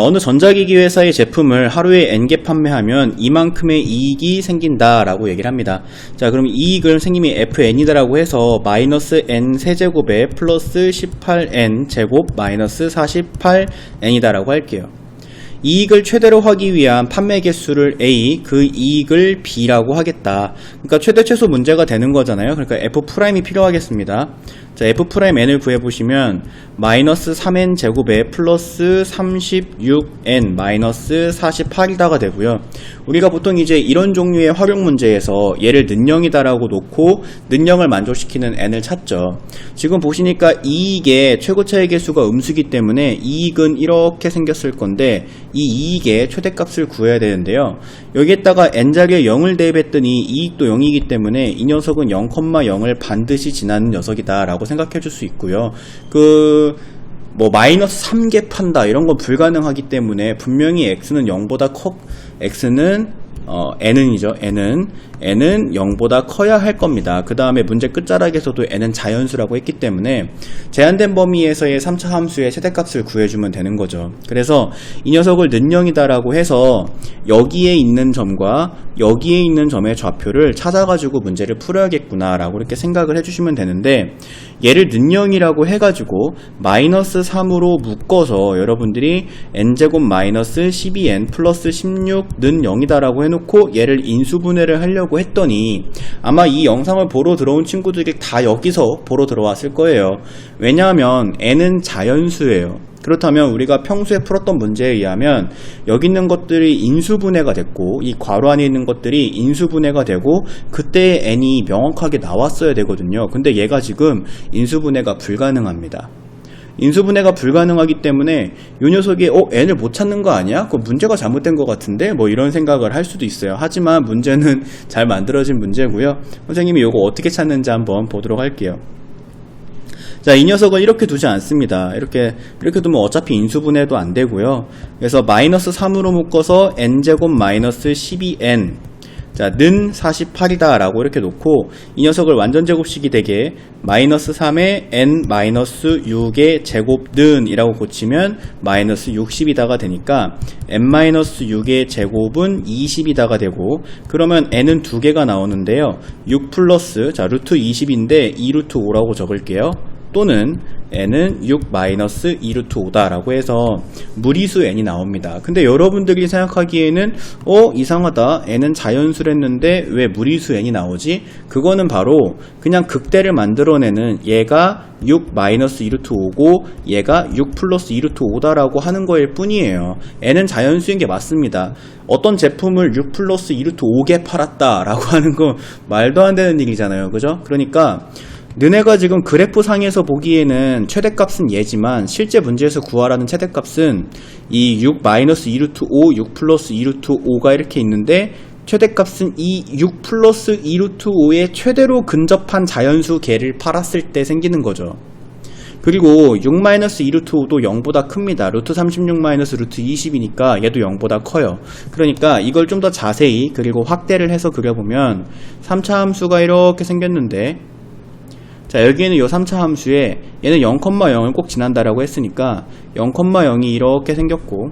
어느 전자기기 회사의 제품을 하루에 N개 판매하면 이만큼의 이익이 생긴다라고 얘기를 합니다. 자, 그럼 이익을 생김이 FN이다라고 해서 마이너스 N 세제곱에 플러스 18N 제곱 마이너스 48N이다라고 할게요. 이익을 최대로 하기 위한 판매 개수를 A, 그 이익을 B라고 하겠다. 그러니까 최대 최소 문제가 되는 거잖아요. 그러니까 F'이 필요하겠습니다. 자, F'N을 구해보시면 마이너스 3N 제곱에 플러스 36N 마이너스 48이다가 되고요. 우리가 보통 이제 이런 종류의 활용 문제에서 얘를 는영이다라고 놓고 는영을 만족시키는 N을 찾죠. 지금 보시니까 이익의 최고차의 개수가 음수기 때문에 이익은 이렇게 생겼을 건데 이 이익의 최대값을 구해야 되는데요. 여기에다가 N자리에 0을 대입했더니 이익도 0이기 때문에 이 녀석은 0,0을 반드시 지나는 녀석이다 라고 생각해 줄 수 있고요. 마이너스 3개 판다 이런 건 불가능하기 때문에 분명히 x는 0보다 x는 n은이죠. n은 0보다 커야 할 겁니다. 그 다음에 문제 끝자락에서도 n은 자연수라고 했기 때문에 제한된 범위에서의 3차 함수의 최대값을 구해주면 되는 거죠. 그래서 이 녀석을 는영이다라고 해서 여기에 있는 점과 여기에 있는 점의 좌표를 찾아가지고 문제를 풀어야겠구나 라고 이렇게 생각을 해주시면 되는데, 얘를 는영이라고 해가지고 마이너스 3으로 묶어서 여러분들이 n제곱 마이너스 12n 플러스 16는 0이다 라고 해놓고 얘를 인수분해를 하려고 했더니 아마 이 영상을 보러 들어온 친구들이 다 여기서 보러 들어왔을 거예요. 왜냐하면 n은 자연수예요. 그렇다면 우리가 평소에 풀었던 문제에 의하면 여기 있는 것들이 인수분해가 됐고 이 괄호 안에 있는 것들이 인수분해가 되고 그때 n이 명확하게 나왔어야 되거든요. 근데 얘가 지금 인수분해가 불가능합니다. 인수분해가 불가능하기 때문에 이 녀석이 n을 못 찾는 거 아니야? 그 문제가 잘못된 것 같은데? 이런 생각을 할 수도 있어요. 하지만 문제는 잘 만들어진 문제고요. 선생님이 이거 어떻게 찾는지 한번 보도록 할게요. 자, 이 녀석을 이렇게 두지 않습니다. 이렇게 두면 어차피 인수분해도 안 되고요. 그래서 마이너스 3으로 묶어서 n제곱 마이너스 12n 자, 는 48이다 라고 이렇게 놓고 이 녀석을 완전제곱식이 되게 마이너스 3에 n 마이너스 6의 제곱는 이라고 고치면 마이너스 60이다가 되니까 n 마이너스 6의 제곱은 20이다가 되고, 그러면 n은 두 개가 나오는데요. 6 플러스 자 루트 20인데 2 루트 5라고 적을게요. 또는 n은 6 마이너스 2 루트 5다 라고 해서 무리수 n이 나옵니다. 근데 여러분들이 생각하기에는 이상하다, n은 자연수랬는데 왜 무리수 n이 나오지? 그거는 바로 그냥 극대를 만들어내는 얘가 6 마이너스 2 루트 5고 얘가 6 플러스 2 루트 5다 라고 하는 거일 뿐이에요. n은 자연수인 게 맞습니다. 어떤 제품을 6 플러스 2 루트 5개 팔았다 라고 하는 거 말도 안 되는 일이잖아요. 그죠? 그러니까 너네가 지금 그래프 상에서 보기에는 최대값은 얘지만 실제 문제에서 구하라는 최대값은 이 6 마이너스 2 루트 5, 6 플러스 2 루트 5가 이렇게 있는데 최대값은 이 6 플러스 2 루트 5의 최대로 근접한 자연수 개를 팔았을 때 생기는 거죠. 그리고 6 마이너스 2 루트 5도 0보다 큽니다. 루트 36 마이너스 루트 20이니까 얘도 0보다 커요. 그러니까 이걸 좀 더 자세히 그리고 확대를 해서 그려보면 3차 함수가 이렇게 생겼는데, 자, 여기에는 이 3차 함수에 얘는 0,0을 꼭 지난다라고 했으니까 0,0이 이렇게 생겼고,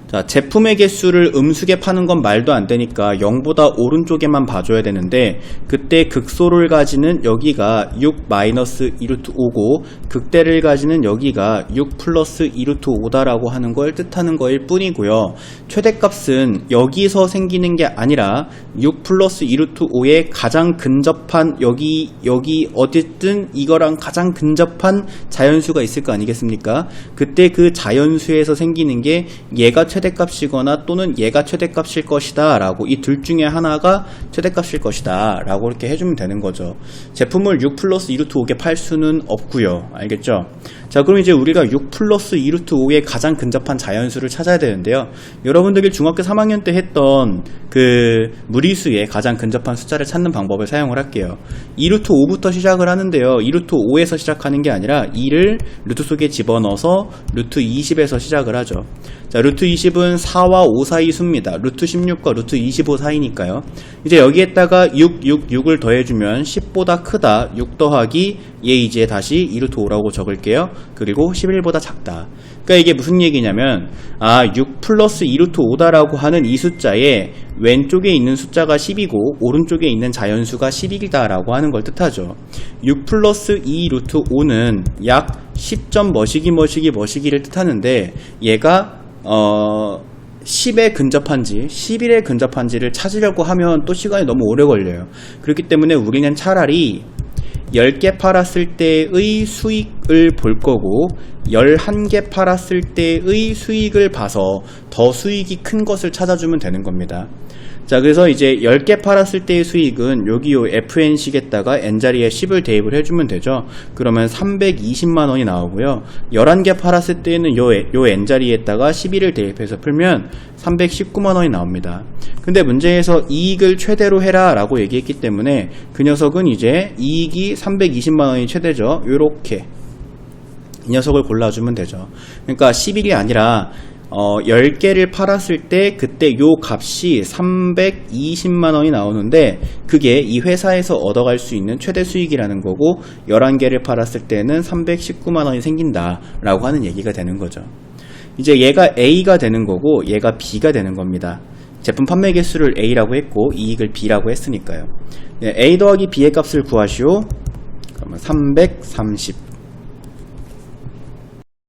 자, 제품의 개수를 음수게 파는 건 말도 안 되니까 0보다 오른쪽에만 봐줘야 되는데, 그때 극소를 가지는 여기가 6 마이너스 2 루트 5고 극대를 가지는 여기가 6 플러스 2 루트 5다라고 하는 걸 뜻하는 거일 뿐이고요. 최대값은 여기서 생기는 게 아니라 6 플러스 2 루트 5에 가장 근접한 여기 어쨌든 이거랑 가장 근접한 자연수가 있을 거 아니겠습니까? 그때 그 자연수에서 생기는 게 얘가 최대값이거나 또는 얘가 최대값일 것이다 라고, 이 둘 중에 하나가 최대값일 것이다 라고 이렇게 해주면 되는 거죠. 제품을 6 플러스 2 루트 5개 팔 수는 없고요. 알겠죠? 자, 그럼 이제 우리가 6 플러스 2 루트 5에 가장 근접한 자연수를 찾아야 되는데요. 여러분들이 중학교 3학년 때 했던 그 무리수에 가장 근접한 숫자를 찾는 방법을 사용을 할게요. 2 루트 5부터 시작을 하는데요. 2 루트 5에서 시작하는 게 아니라 2를 루트 속에 집어넣어서 루트 20에서 시작을 하죠. 자, 루트 20은 4와 5 사이 수입니다. 루트 16과 루트 25 사이니까요. 이제 여기에다가 6을 더해주면 10보다 크다. 6 더하기 얘 이제 다시 2루트 5라고 적을게요. 그리고 11보다 작다. 그러니까 이게 무슨 얘기냐면 6 플러스 2루트 5다라고 하는 이 숫자에 왼쪽에 있는 숫자가 10이고 오른쪽에 있는 자연수가 11이다라고 하는 걸 뜻하죠. 6 플러스 2 루트 5는 약 10점 머시기를 뜻하는데 얘가 10에 근접한지 11에 근접한지를 찾으려고 하면 또 시간이 너무 오래 걸려요. 그렇기 때문에 우리는 차라리 10개 팔았을 때의 수익을 볼 거고 11개 팔았을 때의 수익을 봐서 더 수익이 큰 것을 찾아주면 되는 겁니다. 자, 그래서 이제 10개 팔았을 때의 수익은 여기 요 FN식에다가 N자리에 10을 대입을 해주면 되죠. 그러면 320만원이 나오고요. 11개 팔았을 때는 요 N자리에다가 11을 대입해서 풀면 319만원이 나옵니다. 근데 문제에서 이익을 최대로 해라 라고 얘기했기 때문에 그 녀석은 이제 이익이 320만원이 최대죠. 요렇게 이 녀석을 골라주면 되죠. 그러니까 11이 아니라 10개를 팔았을 때 그때 요 값이 320만원이 나오는데 그게 이 회사에서 얻어갈 수 있는 최대 수익이라는 거고 11개를 팔았을 때는 319만원이 생긴다 라고 하는 얘기가 되는 거죠. 이제 얘가 A가 되는 거고 얘가 B가 되는 겁니다. 제품 판매 개수를 A라고 했고 이익을 B라고 했으니까요. A 더하기 B의 값을 구하시오. 그러면 330